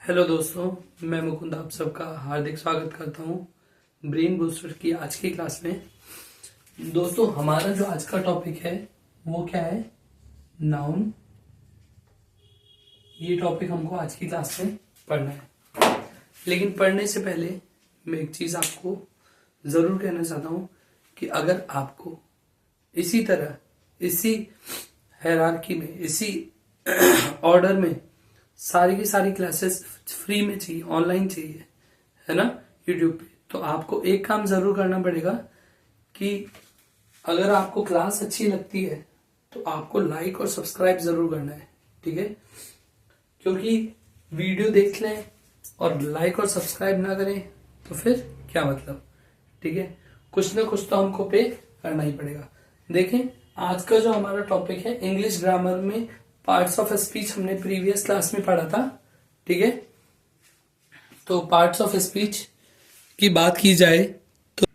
Hello दोस्तों, मैं मुकुंद आप सबका हार्दिक स्वागत करता हूं ब्रेन बूस्टर की आज की क्लास में। दोस्तों, हमारा जो आज का टॉपिक है वो क्या है? नाउन। ये टॉपिक हमको आज की क्लास में पढ़ना है, लेकिन पढ़ने से पहले मैं एक चीज आपको जरूर कहना चाहता हूं कि अगर आपको इसी तरह, इसी हायरार्की में, इसी ऑर्डर में सारी की सारी क्लासेस फ्री में चाहिए, ऑनलाइन चाहिए, है ना, यूट्यूब पे, तो आपको एक काम जरूर करना पड़ेगा कि अगर आपको क्लास अच्छी लगती है तो आपको लाइक और सब्सक्राइब जरूर करना है, ठीक है? क्योंकि वीडियो देख लें और लाइक और सब्सक्राइब ना करें तो फिर क्या मतलब, ठीक है? कुछ ना कुछ तो हमको पे करना ही पड़ेगा। देखें, आज का जो हमारा टॉपिक है इंग्लिश ग्रामर में पार्ट्स ऑफ स्पीच, हमने प्रीवियस क्लास में पढ़ा था, ठीक है? तो पार्ट्स ऑफ स्पीच की बात की जाए तो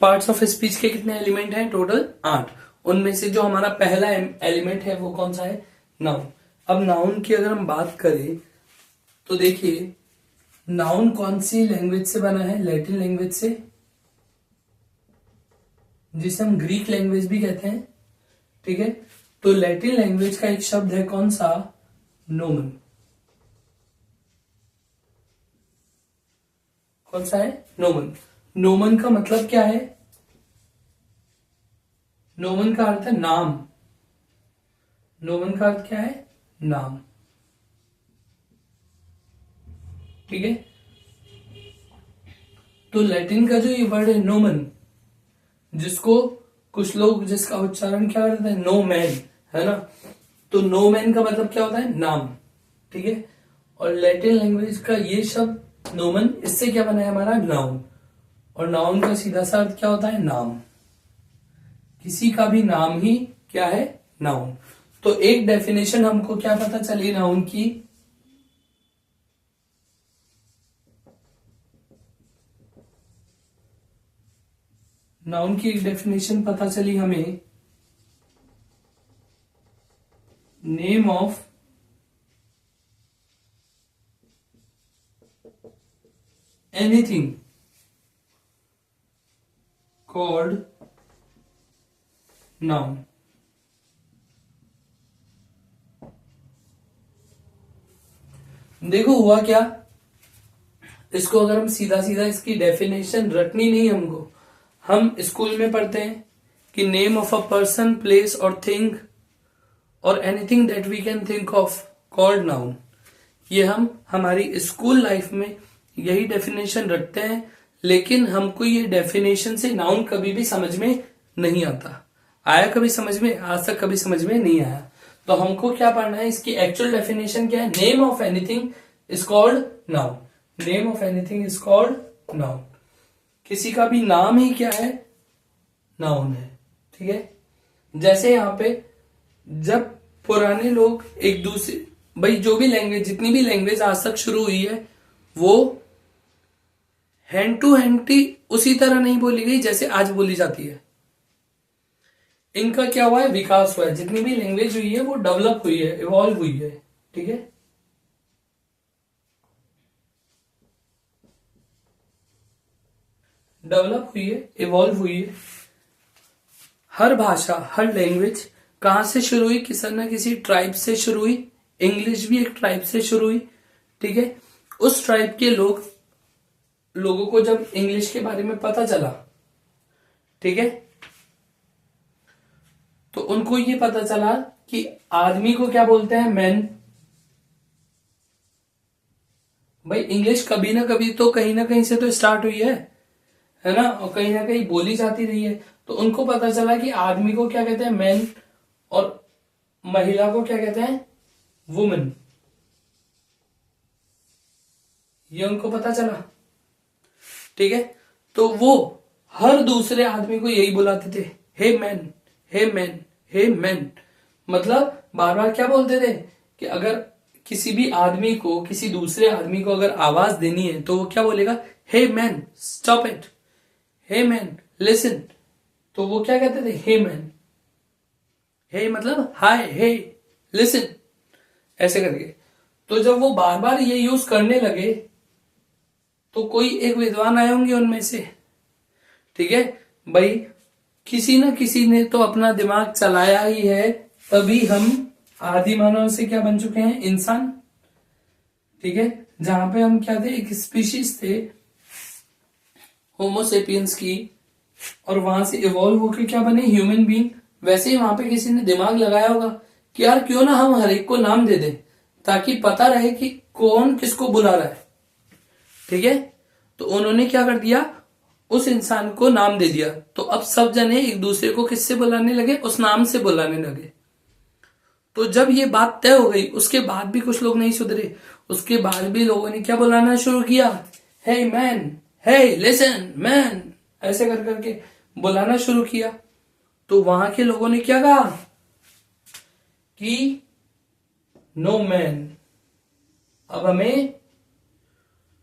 पार्ट्स ऑफ स्पीच के कितने एलिमेंट हैं? टोटल 8। उनमें से जो हमारा पहला एलिमेंट है वो कौन सा है? नाउन। अब नाउन की अगर हम बात करें तो देखिए, नाउन कौन सी लैंग्वेज से बना है? लैटिन लैंग्वेज से, जिसे हम ग्रीक लैंग्वेज भी कहते हैं, ठीक है? तो लैटिन लैंग्वेज का एक शब्द है कौन सा? नोमन। कौन सा है? नोमन। नोमन का मतलब क्या है? नोमन का अर्थ है नाम। नोमन का अर्थ क्या है? नाम, ठीक है? तो लैटिन का जो ये वर्ड है नोमन, जिसको कुछ लोग, जिसका उच्चारण क्या करते हैं? नो मैन, है ना? तो नो मैन का मतलब क्या होता है? नाम, ठीक है? और लैटिन लैंग्वेज का ये शब्द नोमन, इससे क्या बना है हमारा? नाउन। और नाउन का सीधा सा अर्थ क्या होता है? नाम। किसी का भी नाम ही क्या है? नाउन। तो एक डेफिनेशन हमको क्या पता चली नाउन की? नाउन की एक डेफिनेशन पता चली हमें, name of anything called noun. देखो हुआ क्या, इसको अगर हम सीधा सीधा इसकी डेफिनेशन रटनी नहीं हमको, हम स्कूल में पढ़ते हैं कि name of a person, place और थिंग और anything that we can think of called noun. ये हम हमारी स्कूल लाइफ में यही डेफिनेशन रखते हैं, लेकिन हमको ये डेफिनेशन से नाउन कभी भी समझ में नहीं आता। आया कभी समझ में? आज तक कभी समझ में नहीं आया। तो हमको क्या पढ़ना है? इसकी एक्चुअल डेफिनेशन क्या है? Name of anything is called noun. Name of anything is called noun. किसी का भी नाम ही क्या है? नाउन है, ठीक है? जैसे यहां पे जब पुराने लोग एक दूसरे, भाई जो भी लैंग्वेज, जितनी भी लैंग्वेज आज तक शुरू हुई है वो हैंड टू हैंड ही उसी तरह नहीं बोली गई जैसे आज बोली जाती है। इनका क्या हुआ है? विकास हुआ है। जितनी भी लैंग्वेज हुई है वो डेवलप हुई है, इवॉल्व हुई है, ठीक है? डेवलप हुई है, इवॉल्व हुई है। हर भाषा, हर लैंग्वेज कहां से शुरू हुई? किसी न किसी ट्राइब से शुरू हुई। इंग्लिश भी एक ट्राइब से शुरू हुई, ठीक है? उस ट्राइब के लोगों को जब इंग्लिश के बारे में पता चला, ठीक है, तो उनको ये पता चला कि आदमी को क्या बोलते हैं? मैन। भाई इंग्लिश कभी ना कभी तो कहीं ना कहीं से तो स्टार्ट हुई है ना? और कहीं ना कहीं बोली जाती रही है। तो उनको पता चला कि आदमी को क्या कहते हैं? मैन। और महिला को क्या कहते हैं? वुमेन। ये उनको पता चला, ठीक है? तो वो हर दूसरे आदमी को यही बुलाते थे, hey man, hey man, hey man. मतलब बार बार क्या बोलते थे कि अगर किसी भी आदमी को, किसी दूसरे आदमी को अगर आवाज देनी है तो वो क्या बोलेगा? Hey man stop it, hey man listen. तो वो क्या कहते थे? Hey man. हे मतलब हाय, हे लिसन, ऐसे करके। तो जब वो बार बार ये यूज करने लगे तो कोई एक विद्वान आए होंगे उनमें से, ठीक है भाई, किसी न किसी ने तो अपना दिमाग चलाया ही है, तभी हम आदि मानव से क्या बन चुके हैं, इंसान। ठीक है, जहां पे हम क्या थे, एक स्पीशीज थे होमोसेपियंस की, और वहां से इवॉल्व होकर क्या बने, ह्यूमन बीइंग। वैसे ही वहां पे किसी ने दिमाग लगाया होगा कि यार क्यों ना हम हर एक को नाम दे दें, ताकि पता रहे कि कौन किसको बुला रहा है। ठीक है, तो उन्होंने क्या कर दिया, उस इंसान को नाम दे दिया। तो अब सब जने एक दूसरे को किससे बुलाने लगे, उस नाम से बुलाने लगे। तो जब ये बात तय हो गई, उसके बाद भी कुछ लोग नहीं सुधरे, उसके बाद भी लोगों ने क्या बुलाना शुरू किया, हे मैन, हे लिसन मैन, ऐसे कर करके बुलाना शुरू किया। तो वहां के लोगों ने क्या कहा कि नो मैन, अब हमें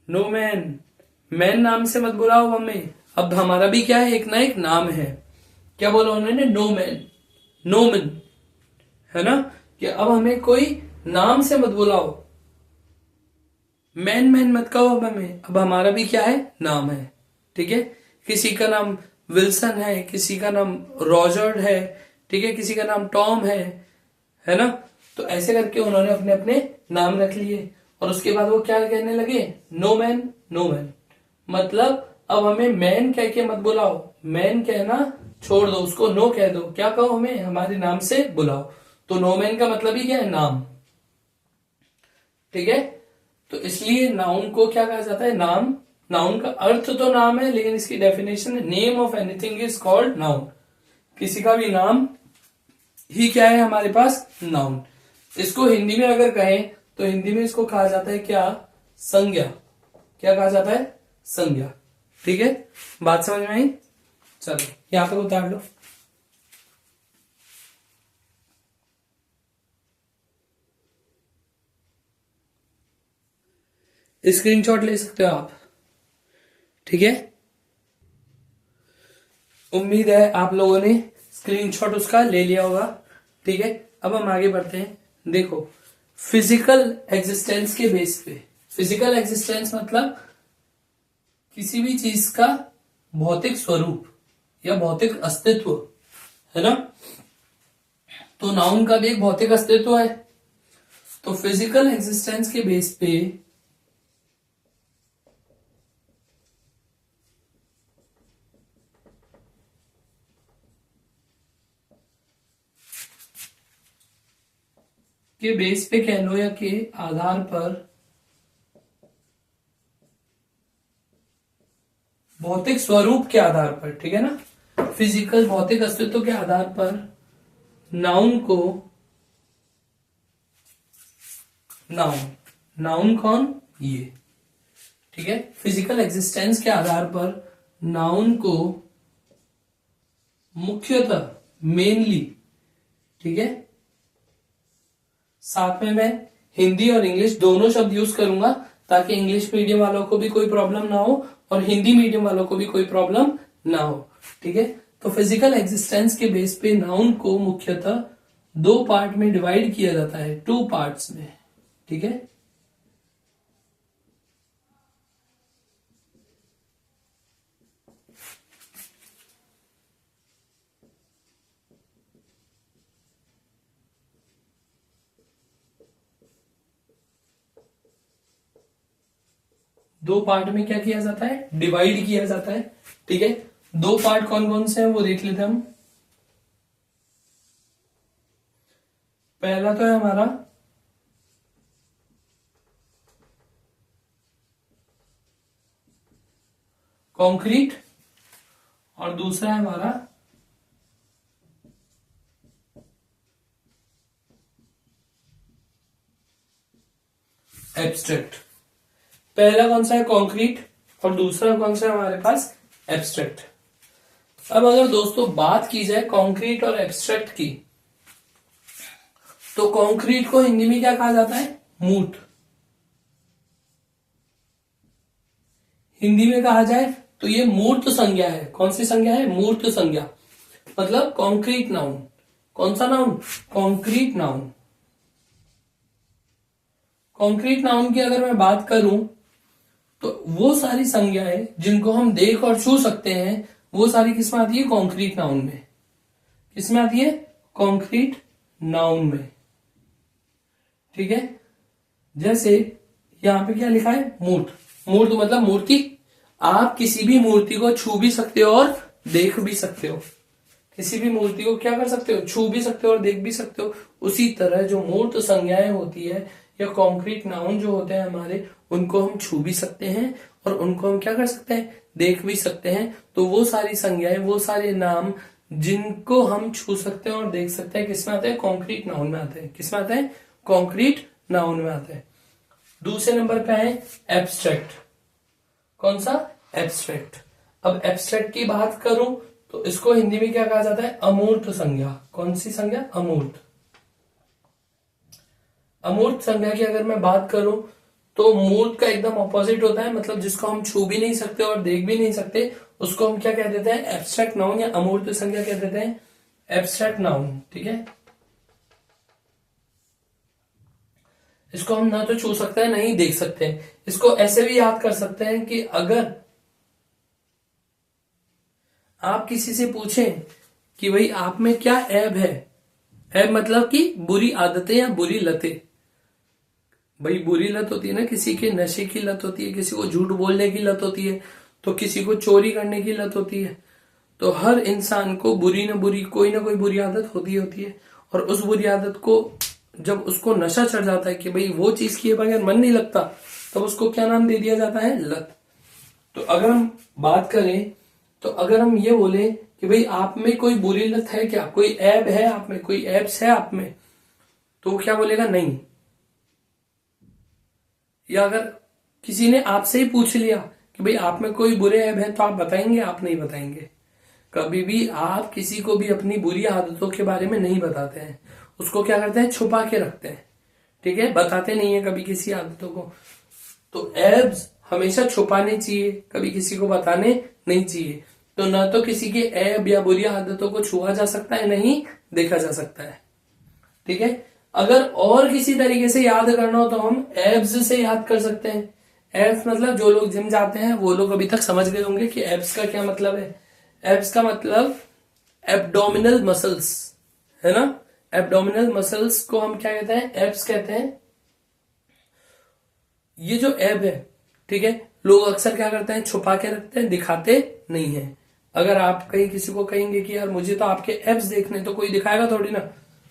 नो मैन, मैन नाम से मत बुलाओ हमें, अब हमारा भी क्या है, एक ना एक नाम है। क्या बोला उन्होंने, नो मैन, नो मैन, है ना, कि अब हमें कोई नाम से मत बुलाओ, मैन मैन मत कहो अब हमें, अब हमारा भी क्या है, नाम है। ठीक है, किसी का नाम विल्सन है, किसी का नाम रॉजर्ड है, ठीक है, किसी का नाम टॉम है ना। तो ऐसे करके उन्होंने अपने अपने नाम रख लिए, और उसके बाद वो क्या कहने लगे, नो मैन, नो मैन, मतलब अब हमें मैन कह के मत बुलाओ, मैन कहना छोड़ दो, उसको नो कह दो, क्या कहो, हमें हमारे नाम से बुलाओ। तो नो मैन का मतलब ही क्या है, नाम। ठीक है, तो इसलिए नाउन को क्या कहा जाता है, नाम। नाउन का अर्थ तो नाम है, लेकिन इसकी डेफिनेशन है, name of anything is called noun. किसी का भी नाम ही क्या है हमारे पास, नाउन। इसको हिंदी में अगर कहें तो हिंदी में इसको कहा जाता है क्या, संज्ञा। क्या कहा जाता है, संज्ञा। ठीक है, बात समझ में आई, चलो यहां तक उतार लो। स्क्रीनशॉट ले सकते हो आप। ठीक है, उम्मीद है आप लोगों ने स्क्रीनशॉट उसका ले लिया होगा। ठीक है, अब हम आगे बढ़ते हैं। देखो, फिजिकल एग्जिस्टेंस के बेस पे, फिजिकल एग्जिस्टेंस मतलब किसी भी चीज का भौतिक स्वरूप या भौतिक अस्तित्व, है ना। तो नाउन का भी एक भौतिक अस्तित्व है। तो फिजिकल एग्जिस्टेंस के बेस पे कह लो, या के आधार पर, भौतिक स्वरूप के आधार पर, ठीक है ना, फिजिकल भौतिक अस्तित्व के आधार पर नाउन को, नाउन कौन, ये, ठीक है, फिजिकल एग्जिस्टेंस के आधार पर नाउन को मुख्यतः, मेनली, ठीक है, साथ में मैं हिंदी और इंग्लिश दोनों शब्द यूज करूंगा, ताकि इंग्लिश मीडियम वालों को भी कोई प्रॉब्लम ना हो और हिंदी मीडियम वालों को भी कोई प्रॉब्लम ना हो। ठीक है, तो फिजिकल एग्जिस्टेंस के बेस पे नाउन को मुख्यतः दो पार्ट में डिवाइड किया जाता है, टू पार्ट्स में। ठीक है, दो पार्ट में क्या किया जाता है, डिवाइड किया जाता है। ठीक है, दो पार्ट कौन कौन से हैं वो देख लेते हैं हम। पहला तो है हमारा कॉन्क्रीट, और दूसरा है हमारा एब्स्ट्रैक्ट। पहला कौन सा है, कॉन्क्रीट, और दूसरा कौन सा है हमारे पास, एब्स्ट्रैक्ट। अब अगर दोस्तों बात की जाए कॉन्क्रीट और एब्स्ट्रैक्ट की, तो कॉन्क्रीट को हिंदी में क्या कहा जाता है, मूठ। हिंदी में कहा जाए तो ये मूर्त संज्ञा है। कौन सी संज्ञा है, मूर्त संज्ञा, मतलब कॉन्क्रीट नाउन। कौन सा noun, concrete noun. Concrete noun की अगर मैं बात करूं तो वो सारी संज्ञाएं जिनको हम देख और छू सकते हैं वो सारी किसमें आती है? कॉन्क्रीट नाउन में। किसमें आती है? कॉन्क्रीट नाउन में। ठीक है, जैसे यहां पे क्या लिखा है? मूर्त। मूर्त मतलब मूर्ति। आप किसी भी मूर्ति को छू भी सकते हो और देख भी सकते हो। किसी भी मूर्ति को क्या कर सकते हो? छू भी सकते हो और देख भी सकते हो। उसी तरह जो मूर्त संज्ञाएं होती है या कॉन्क्रीट नाउन जो होते हैं हमारे, उनको हम छू भी सकते हैं और उनको हम क्या कर सकते हैं? देख भी सकते हैं। तो वो सारी संज्ञाएं, वो सारे नाम जिनको हम छू सकते हैं और देख सकते हैं, किसमें आते हैं? कॉन्क्रीट नाउन में आते हैं। किसमें आते हैं? कॉन्क्रीट नाउन में आते हैं। दूसरे नंबर पे है एब्स्ट्रैक्ट। कौन सा? एब्स्ट्रैक्ट। अब एब्स्ट्रैक्ट की बात करूं तो इसको हिंदी में क्या कहा जाता है? अमूर्त संज्ञा। कौन सी संज्ञा? अमूर्त। अमूर्त संज्ञा की अगर मैं बात करूं तो मूर्त का एकदम ऑपोजिट होता है, मतलब जिसको हम छू भी नहीं सकते और देख भी नहीं सकते, उसको हम क्या कह देते हैं? एब्स्ट्रैक्ट नाउन या अमूर्त संज्ञा कह देते हैं। Abstract noun. ठीक है, इसको हम ना तो छू सकते हैं ना ही देख सकते हैं। इसको ऐसे भी याद कर सकते हैं कि अगर आप किसी से पूछें कि भाई आप में क्या ऐब है, ऐब मतलब कि बुरी आदतें या बुरी लतें। भाई बुरी लत होती है ना, किसी के नशे की लत होती है, किसी को झूठ बोलने की लत होती है, तो किसी को चोरी करने की लत होती है। तो हर इंसान को बुरी न बुरी कोई ना कोई बुरी आदत होती है। और उस बुरी आदत को जब उसको नशा चढ़ जाता है कि भाई वो चीज किए बगैर मन नहीं लगता, तब उसको क्या नाम दे दिया जाता है? लत। तो अगर हम बात करें तो अगर हम ये बोले कि भाई आप में कोई बुरी लत है क्या, कोई ऐब है आप में, कोई ऐब्स है आप में, तो वो क्या बोलेगा? नहीं। या अगर किसी ने आपसे ही पूछ लिया कि भाई आप में कोई बुरे ऐब है, तो आप बताएंगे? आप नहीं बताएंगे। कभी भी आप किसी को भी अपनी बुरी आदतों के बारे में नहीं बताते हैं, उसको क्या करते हैं? छुपा के रखते हैं। ठीक है, बताते नहीं है कभी किसी आदतों को। तो एब्स हमेशा छुपाने चाहिए, कभी किसी को बताने नहीं चाहिए। तो ना तो किसी के ऐब या बुरी आदतों को छुआ जा सकता है, नहीं देखा जा सकता है। ठीक है, अगर और किसी तरीके से याद करना हो तो हम एब्स से याद कर सकते हैं। एब्स मतलब जो लोग जिम जाते हैं वो लोग अभी तक समझ गए होंगे कि एब्स का क्या मतलब है। एब्स का मतलब एब्डोमिनल मसल्स है ना। एब्डोमिनल मसल्स को हम क्या कहते हैं? एब्स कहते हैं। ये जो एब है, ठीक है, लोग अक्सर क्या करते हैं? छुपा के रखते हैं, दिखाते नहीं है। अगर आप कहीं किसी को कहेंगे कि यार मुझे तो आपके एब्स देखने, तो कोई दिखाएगा थोड़ी ना,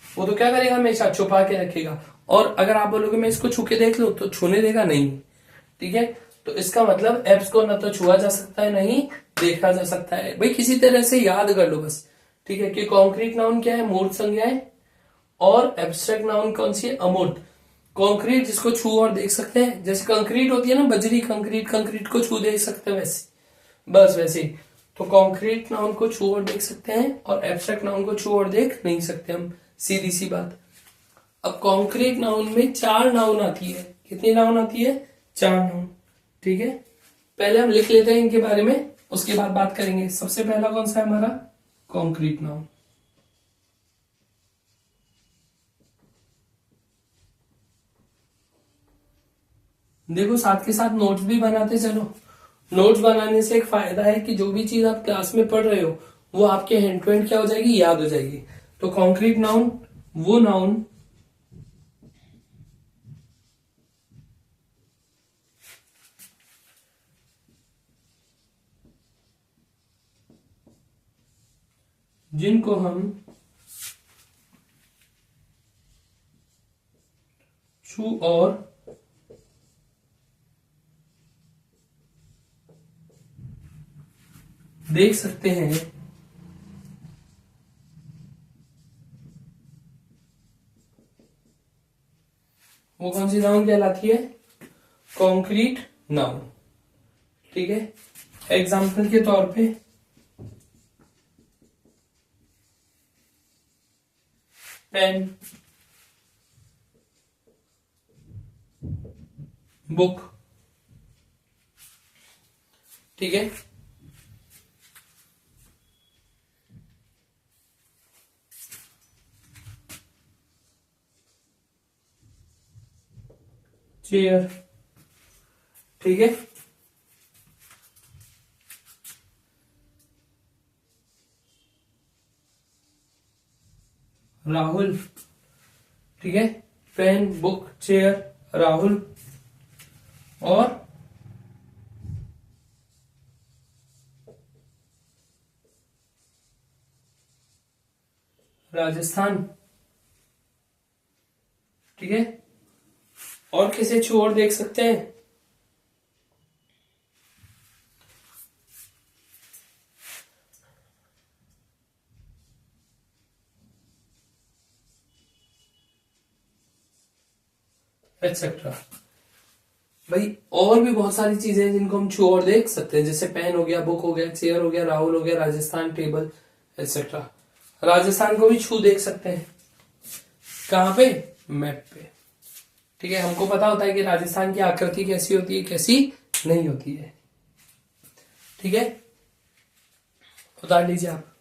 वो तो क्या करेगा? हमेशा छुपा के रखेगा। और अगर आप बोलोगे मैं इसको छू के देख लूं, तो छूने देगा नहीं। ठीक है, तो इसका मतलब एब्स को ना तो छुआ जा सकता है, नहीं देखा जा सकता है। भाई किसी तरह से याद कर लो बस। ठीक है, कि कॉन्क्रीट नाउन क्या है? मूर्त संज्ञा है। और एब्स्ट्रैक्ट नाउन कौन सी है? अमूर्त। कॉन्क्रीट जिसको छू और देख सकते हैं, जैसे कंक्रीट होती है ना, बजरी कंक्रीट, कंक्रीट को छू देख सकते हैं, वैसे बस वैसे ही। तो कॉन्क्रीट नाउन को छू और देख सकते हैं और एब्स्ट्रैक्ट नाउन को छू और देख नहीं सकते हम, सीधी सी बात। अब कॉन्क्रीट नाउन में 4 नाउन आती है। कितनी नाउन आती है? 4 नाउन। ठीक है, पहले हम लिख लेते हैं इनके बारे में, उसके बाद बात करेंगे। सबसे पहला कौन सा है हमारा? Concrete noun. देखो साथ के साथ नोट्स भी बनाते चलो। नोट्स बनाने से एक फायदा है कि जो भी चीज आप क्लास में पढ़ रहे हो वो आपके हैंड टू हैंड क्या हो जाएगी? याद हो जाएगी। तो कॉन्क्रीट नाउन वो नाउन जिनको हम छू और देख सकते हैं, वो कौन सी नाउन कहलाती है? Concrete noun. ठीक है, एग्जाम्पल के तौर पे पेन, बुक। ठीक है, चेयर। ठीक है, राहुल। ठीक है, पेन, बुक, चेयर, राहुल। और राजस्थान। ठीक है, और किसे छू और देख सकते हैं? एक्सेट्रा। भाई और भी बहुत सारी चीजें हैं जिनको हम छू और देख सकते हैं, जैसे पेन हो गया, बुक हो गया, चेयर हो गया, राहुल हो गया, राजस्थान, टेबल, एक्सेट्रा। राजस्थान को भी छू देख सकते हैं। कहां पे? मैप पे। ठीक है, हमको पता होता है कि राजस्थान की आकृति कैसी होती है, कैसी नहीं होती है। ठीक है, उतार लीजिए आप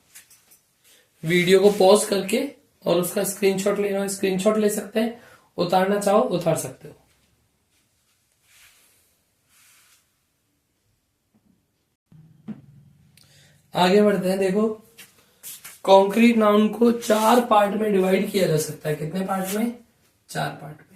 वीडियो को पॉज करके, और उसका स्क्रीनशॉट लेना है, स्क्रीनशॉट ले सकते हैं। उतारना चाहो उतार सकते हो। आगे बढ़ते हैं। देखो, कॉन्क्रीट नाउन को 4 पार्ट में डिवाइड किया जा सकता है। कितने पार्ट में? 4 पार्ट में।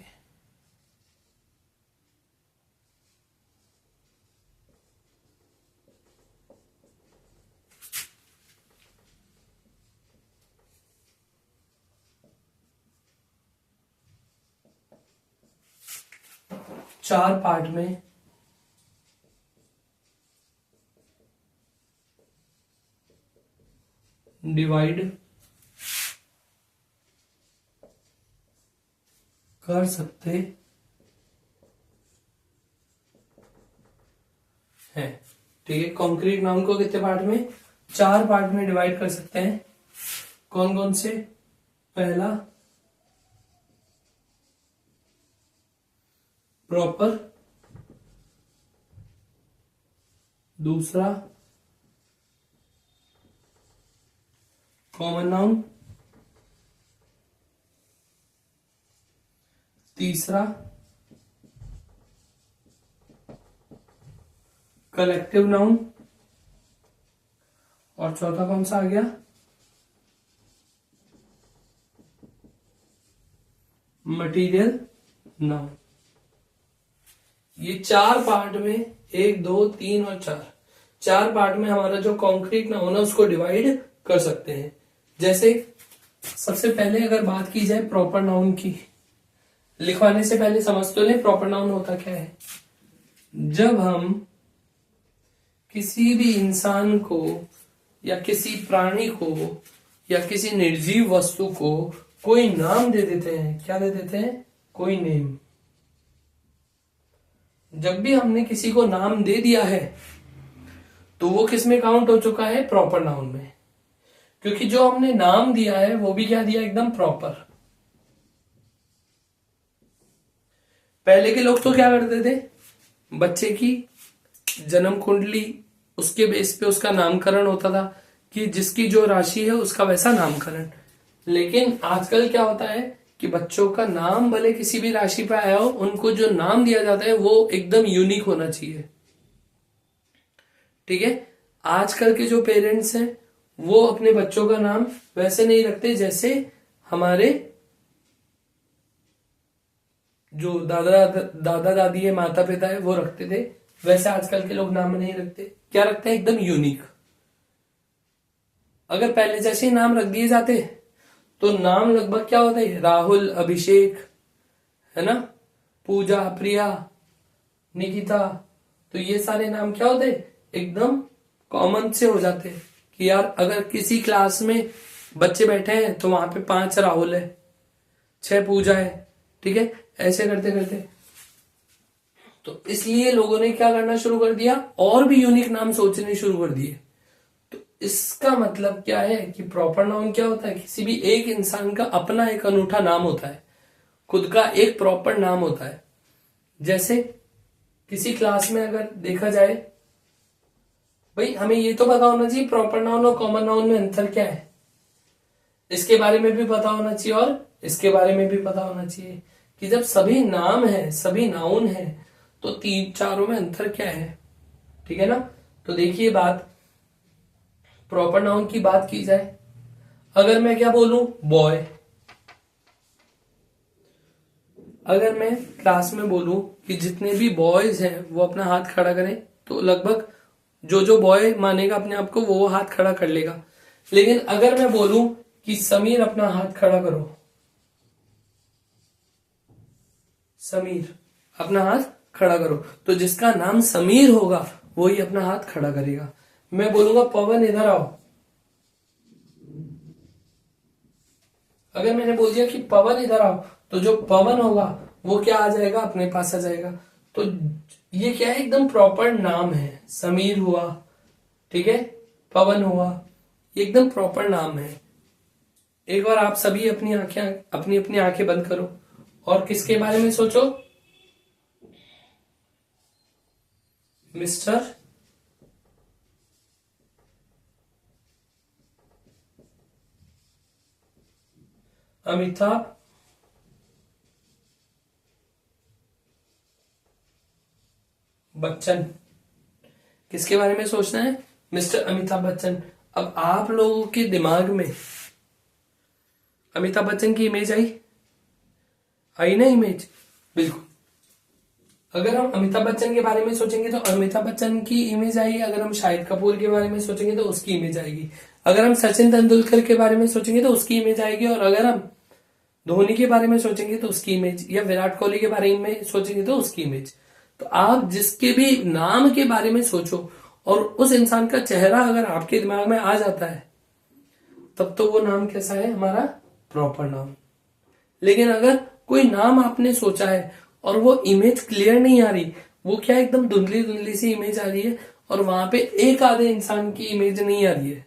चार पार्ट में डिवाइड कर सकते हैं। ठीक है, कॉन्क्रीट नाउन को कितने पार्ट में? 4 पार्ट में डिवाइड कर सकते हैं। कौन कौन से? पहला, प्रॉपर। दूसरा, कॉमन नाउन। तीसरा, कलेक्टिव नाउन। और चौथा कौन सा आ गया? Material noun. ये 4 पार्ट में, 1, 2, 3 और 4 पार्ट में हमारा जो कॉन्क्रीट नाउन है उसको डिवाइड कर सकते हैं। जैसे सबसे पहले अगर बात की जाए प्रॉपर नाउन की, लिखवाने से पहले समझ तो ले प्रॉपर नाउन होता क्या है। जब हम किसी भी इंसान को या किसी प्राणी को या किसी निर्जीव वस्तु को कोई नाम दे देते हैं, क्या दे देते हैं? कोई नेम। जब भी हमने किसी को नाम दे दिया है तो वो किस में काउंट हो चुका है? प्रॉपर नाउन में। क्योंकि जो हमने नाम दिया है वो भी क्या दिया? एकदम प्रॉपर। पहले के लोग तो क्या करते थे? बच्चे की जन्म कुंडली, उसके बेस पे उसका नामकरण होता था कि जिसकी जो राशि है उसका वैसा नामकरण। लेकिन आजकल क्या होता है कि बच्चों का नाम भले किसी भी राशि पे आया हो, उनको जो नाम दिया जाता है वो एकदम यूनिक होना चाहिए। ठीक है, आजकल के जो पेरेंट्स हैं वो अपने बच्चों का नाम वैसे नहीं रखते जैसे हमारे जो दादा दादी है, माता पिता है, वो रखते थे। वैसे आजकल के लोग नाम नहीं रखते। क्या रखते हैं? एकदम यूनिक। अगर पहले जैसे ही नाम रख दिए जाते तो नाम लगभग क्या होता है? राहुल, अभिषेक, है ना, पूजा, प्रिया, निकिता, तो ये सारे नाम क्या होते? एकदम कॉमन से हो जाते कि यार अगर किसी क्लास में बच्चे बैठे हैं तो वहां पे 5 राहुल है, 6 पूजा है। ठीक है, ऐसे करते करते तो इसलिए लोगों ने क्या करना शुरू कर दिया? और भी यूनिक नाम सोचने शुरू कर दिए। तो इसका मतलब क्या है कि प्रॉपर नाउन क्या होता है? किसी भी एक इंसान का अपना एक अनूठा नाम होता है, खुद का एक प्रॉपर नाम होता है। जैसे किसी क्लास में अगर देखा जाए, भाई हमें ये तो पता होना चाहिए प्रॉपर नाउन और कॉमन नाउन में अंतर क्या है, इसके बारे में भी पता होना चाहिए और इसके बारे में भी पता होना चाहिए कि जब सभी नाम है, सभी नाउन है, तो तीन चारों में अंतर क्या है, ठीक है ना। तो देखिए बात, प्रॉपर नाउन की बात की जाए, अगर मैं क्या बोलूं, बॉय, अगर मैं क्लास में बोलूं कि जितने भी बॉयज हैं वो अपना हाथ खड़ा करें, तो लगभग जो जो बॉय मानेगा अपने आप को वो हाथ खड़ा कर लेगा। लेकिन अगर मैं बोलूं कि समीर अपना हाथ खड़ा करो, समीर अपना हाथ खड़ा करो, तो जिसका नाम समीर होगा वो ही अपना हाथ खड़ा करेगा। मैं बोलूंगा पवन इधर आओ, अगर मैंने बोल दिया कि पवन इधर आओ, तो जो पवन होगा वो क्या आ जाएगा, अपने पास आ जाएगा। तो ये क्या है, एकदम प्रॉपर नाम है, समीर हुआ, ठीक है, पवन हुआ, ये एकदम प्रॉपर नाम है। एक बार आप सभी अपनी अपनी आंखें बंद करो और किसके बारे में सोचो, मिस्टर अमिताभ बच्चन, किसके बारे में सोचना है, मिस्टर अमिताभ बच्चन। अब आप लोगों के दिमाग में अमिताभ बच्चन की इमेज आई ना इमेज, बिल्कुल। अगर हम अमिताभ बच्चन के बारे में सोचेंगे तो अमिताभ बच्चन की इमेज आएगी, अगर हम शाहिद कपूर के बारे में सोचेंगे तो उसकी इमेज आएगी, अगर हम सचिन तेंदुलकर के बारे में सोचेंगे तो उसकी इमेज आएगी, और अगर हम धोनी के बारे में सोचेंगे तो उसकी इमेज, या विराट कोहली के बारे में सोचेंगे तो उसकी इमेज। तो आप जिसके भी नाम के बारे में सोचो और उस इंसान का चेहरा अगर आपके दिमाग में आ जाता है, तब तो वो नाम कैसा है, हमारा प्रॉपर नाम। लेकिन अगर कोई नाम आपने सोचा है और वो इमेज क्लियर नहीं आ रही, वो क्या एकदम धुंधली धुंधली सी इमेज आ रही है और वहां पे एक आधे इंसान की इमेज नहीं आ रही है,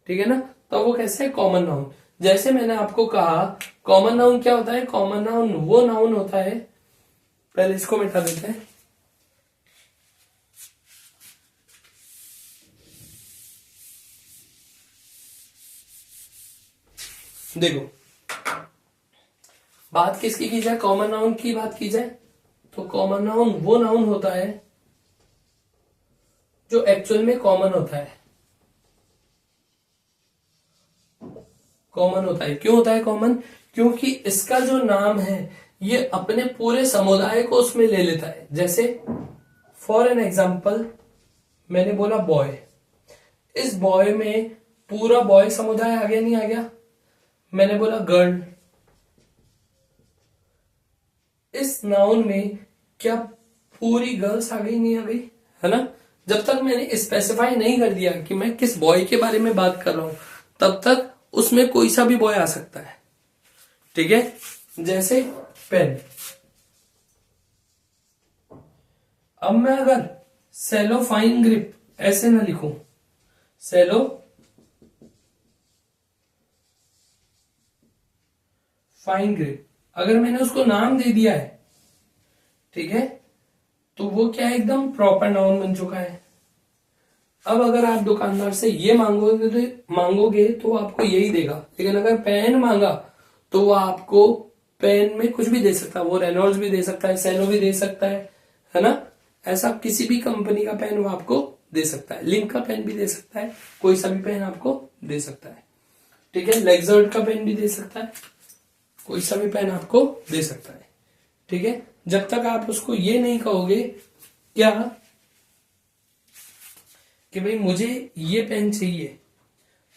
ठीक है ना, तो वो कैसे है, कॉमन नाउन। जैसे मैंने आपको कहा कॉमन नाउन क्या होता है, कॉमन नाउन वो नाउन होता है, पहले इसको मिटा देते हैं, देखो बात किसकी की जाए, कॉमन नाउन की बात की जाए, तो कॉमन नाउन वो नाउन होता है जो एक्चुअल में कॉमन होता है, कॉमन होता है। क्यों होता है कॉमन, क्योंकि इसका जो नाम है ये अपने पूरे समुदाय को उसमें ले लेता है। जैसे फॉर एन एग्जाम्पल मैंने बोला बॉय, इस बॉय में पूरा बॉय समुदाय आ गया, नहीं आ गया। मैंने बोला गर्ल, इस नाउन में क्या पूरी गर्ल्स आ गई, नहीं आ गई, है ना। जब तक मैंने स्पेसिफाई नहीं कर दिया कि मैं किस बॉय के बारे में बात कर रहा हूं, तब तक उसमें कोई सा भी बॉय आ सकता है, ठीक है। जैसे पेन, अब मैं अगर सेलो फाइन ग्रिप ऐसे ना लिखूं, सेलो फाइन ग्रिप, अगर मैंने उसको नाम दे दिया है, ठीक है, तो वो क्या एकदम प्रॉपर नाउन बन चुका है। अब अगर आप दुकानदार से ये मांगोगे तो आपको यही देगा, लेकिन अगर पेन मांगा तो वो आपको पेन में कुछ भी दे सकता है, वो रेनॉल्ड्स भी दे सकता है, सेलो भी दे सकता है ना। ऐसा किसी भी कंपनी का पेन वो आपको दे सकता है, लिंक का पेन भी दे सकता है, कोई सा भी पेन आपको दे सकता है, ठीक है। लेक्सर्ट का पेन भी दे सकता है, कोई सा भी पेन आपको दे सकता है, ठीक है। जब तक आप उसको ये नहीं कहोगे क्या कि भाई मुझे ये पेन चाहिए,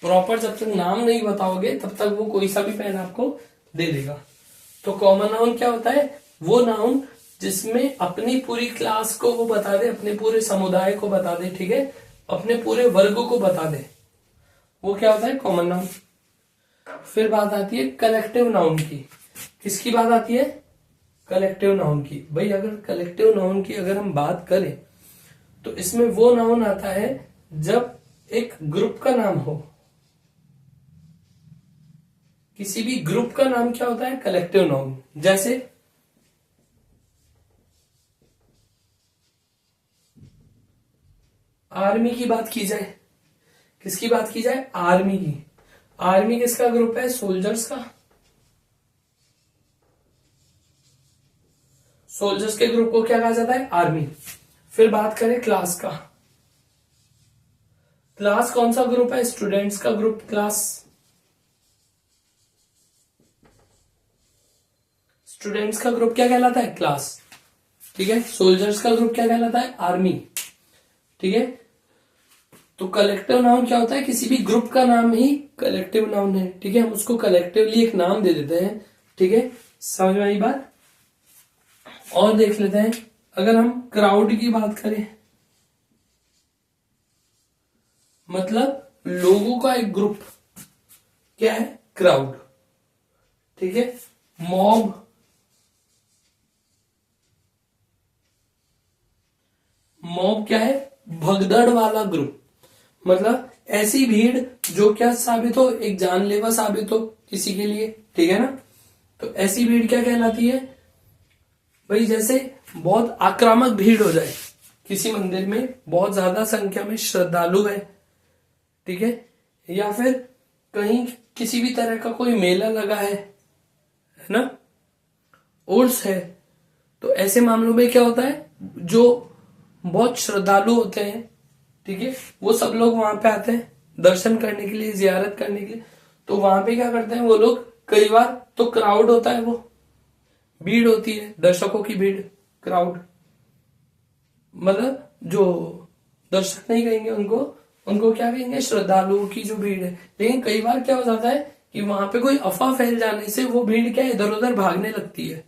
प्रॉपर जब तक नाम नहीं बताओगे तब तक वो कोई सा भी पेन आपको दे देगा। तो कॉमन नाउन क्या होता है, वो नाउन जिसमें अपनी पूरी क्लास को वो बता दे, अपने पूरे समुदाय को बता दे, ठीक है, अपने पूरे वर्ग को बता दे, वो क्या होता है, कॉमन नाउन। फिर बात आती है कलेक्टिव नाउन की, किसकी बात आती है, कलेक्टिव नाउन की। भाई अगर कलेक्टिव नाउन की अगर हम बात करें तो इसमें वो नाउन आता है जब एक ग्रुप का नाम हो, किसी भी ग्रुप का नाम क्या होता है, कलेक्टिव नाउन। जैसे आर्मी की बात की जाए, किसकी बात की जाए, आर्मी की। आर्मी किसका ग्रुप है, सोल्जर्स का, सोल्जर्स के ग्रुप को क्या कहा जाता है? आर्मी। फिर बात करें क्लास का, क्लास कौन सा ग्रुप है? स्टूडेंट्स का ग्रुप क्लास। स्टूडेंट्स का ग्रुप क्या कहलाता है? क्लास। ठीक है। सोल्जर्स का ग्रुप क्या कहलाता है? आर्मी। ठीक है। तो कलेक्टिव नाउन क्या होता है? किसी भी ग्रुप का नाम ही कलेक्टिव नाउन है। ठीक है, हम उसको कलेक्टिवली एक नाम दे देते हैं। ठीक है, समझ में आई बात? और देख लेते हैं, अगर हम क्राउड की बात करें, मतलब लोगों का एक ग्रुप क्या है? क्राउड। ठीक है। मॉब, मॉब क्या है? भगदड़ वाला ग्रुप, मतलब ऐसी भीड़ जो क्या साबित हो? एक जानलेवा साबित हो किसी के लिए। ठीक है ना? तो ऐसी भीड़ क्या कहलाती है भाई? जैसे बहुत आक्रामक भीड़ हो जाए, किसी मंदिर में बहुत ज्यादा संख्या में श्रद्धालु है, ठीक है, या फिर कहीं किसी भी तरह का कोई मेला लगा है ना, उर्स है, तो ऐसे मामलों में क्या होता है? जो बहुत श्रद्धालु होते हैं, ठीक है, वो सब लोग वहां पे आते हैं दर्शन करने के लिए, जियारत करने के लिए। तो वहां पे क्या करते हैं वो लोग? कई बार तो क्राउड होता है, वो भीड़ होती है, दर्शकों की भीड़, क्राउड, मतलब जो दर्शक नहीं कहेंगे उनको, उनको क्या कहेंगे? श्रद्धालुओं की जो भीड़ है। लेकिन कई बार क्या हो जाता है कि वहां पे कोई अफवाह फैल जाने से वो भीड़ क्या इधर उधर भागने लगती है।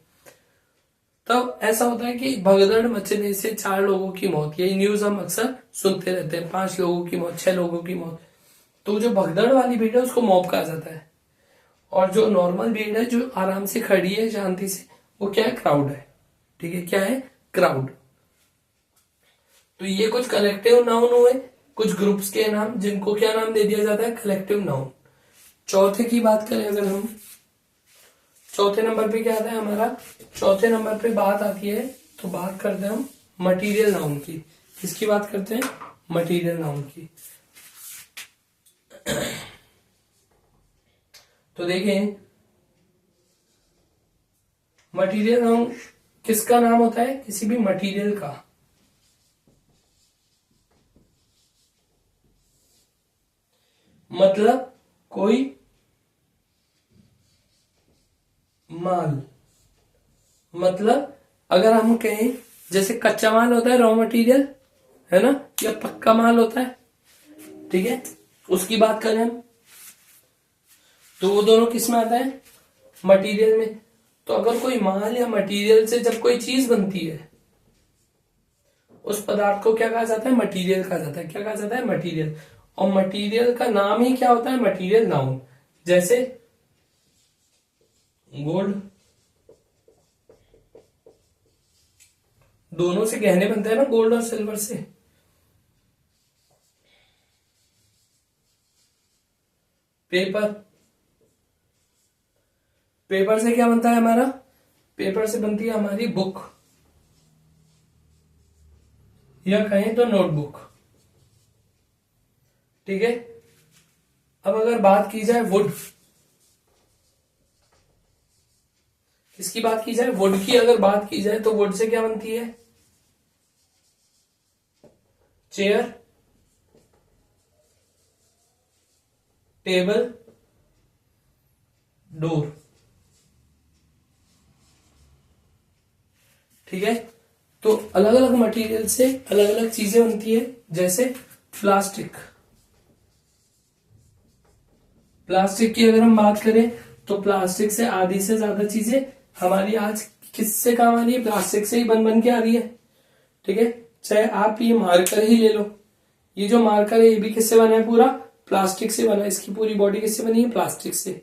तब ऐसा होता है कि भगदड़ मचने से 4 लोगों की मौत, यही न्यूज हम अक्सर सुनते रहते हैं, 5 लोगों की मौत, 6 लोगों की मौत। तो जो भगदड़ वाली भीड़ है उसको मॉब कहा जाता है, और जो नॉर्मल भीड़ है जो आराम से खड़ी है शांति से, वो क्या है? क्राउड है। ठीक है, क्या है? क्राउड। तो ये कुछ कलेक्टिव नाउन हुए, कुछ ग्रुप्स के नाम जिनको क्या नाम दे दिया जाता है? Collective noun. चौथे की बात करें अगर हम, चौथे नंबर पे क्या आता है हमारा? चौथे नंबर पे बात आती है, तो बात करते हैं हम मटीरियल नाउन की। किसकी बात करते हैं? मटीरियल नाउन की। तो देखें, मटीरियल नाउन किसका नाम होता है? किसी भी मटीरियल का, मतलब कोई माल, मतलब अगर हम कहें जैसे कच्चा माल होता है, रॉ मटेरियल है ना, या पक्का माल होता है, ठीक है, उसकी बात करें हम, तो वो दोनों किस में आता है? मटेरियल में। तो अगर कोई माल या मटेरियल से जब कोई चीज बनती है, उस पदार्थ को क्या कहा जाता है? मटेरियल कहा जाता है। क्या कहा जाता है? मटेरियल। और मटेरियल का नाम ही क्या होता है? Material noun. जैसे गोल्ड, दोनों से गहने बनते हैं ना, गोल्ड और सिल्वर से। पेपर, पेपर से क्या बनता है हमारा? पेपर से बनती है हमारी बुक, या कहें तो नोटबुक। ठीक है। अब अगर बात की जाए वुड, किसकी बात की जाए? वुड की अगर बात की जाए, तो वुड से क्या बनती है? Chair, table, door. ठीक है। तो अलग अलग मटेरियल से अलग अलग चीजें बनती है। जैसे प्लास्टिक, प्लास्टिक की अगर हम बात करें, तो प्लास्टिक से आधी से ज्यादा चीजें हमारी आज किससे काम आ रही है? प्लास्टिक से ही बन बन के आ रही है। ठीक है। चाहे आप ये मार्कर ही ले लो, ये जो मार्कर है ये भी किससे बना है? पूरा प्लास्टिक से बना है। इसकी पूरी बॉडी किससे बनी है? प्लास्टिक से।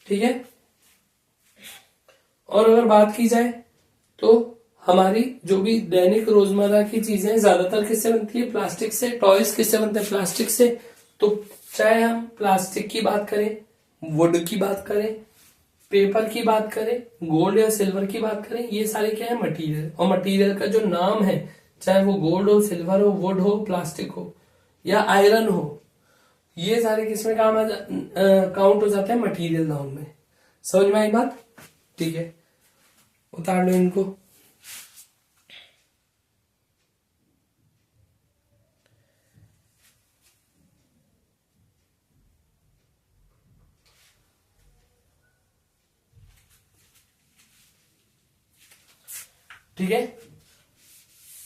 ठीक है। और अगर बात की जाए तो हमारी जो भी दैनिक रोजमर्रा की चीजें ज्यादातर किससे बनती है? प्लास्टिक से। टॉयज किससे बनते हैं? प्लास्टिक से। तो चाहे हम प्लास्टिक की बात करें, वुड की बात करें, पेपर की बात करें, गोल्ड या सिल्वर की बात करें, ये सारे क्या है? मटेरियल। और मटेरियल का जो नाम है, चाहे वो गोल्ड हो, सिल्वर हो, वुड हो, प्लास्टिक हो या आयरन हो, ये सारे किसमें काम काउंट हो जाते हैं? मटेरियल नाउन में। समझ में आई बात? ठीक है, उतार लो इनको। ठीक है।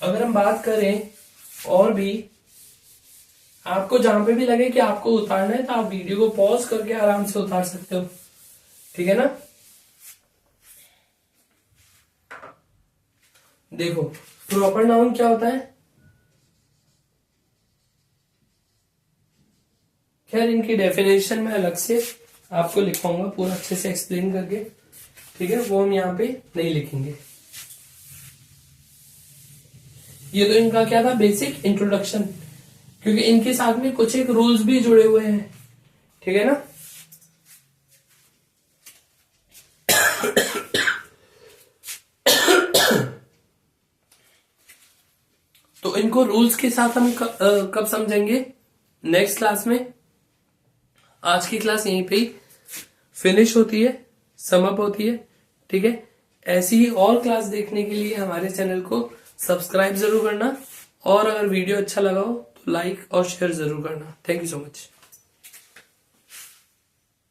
अगर हम बात करें और भी, आपको जहां पे भी लगे कि आपको उतारना है तो आप वीडियो को पॉज करके आराम से उतार सकते हो, ठीक है ना। देखो प्रॉपर नाउन क्या होता है, खैर इनकी डेफिनेशन में अलग से आपको लिखवाऊंगा पूरा अच्छे से एक्सप्लेन करके, ठीक है, वो हम यहाँ पे नहीं लिखेंगे। ये तो इनका क्या था, बेसिक इंट्रोडक्शन, क्योंकि इनके साथ में कुछ एक रूल्स भी जुड़े हुए हैं, ठीक है ना। तो इनको रूल्स के साथ हम कब समझेंगे, नेक्स्ट क्लास में। आज की क्लास यहीं पे ही फिनिश होती है, समअप होती है, ठीक है। ऐसी ही और क्लास देखने के लिए हमारे चैनल को सब्सक्राइब जरूर करना, और अगर वीडियो अच्छा लगा हो तो लाइक और शेयर जरूर करना। Thank you so much.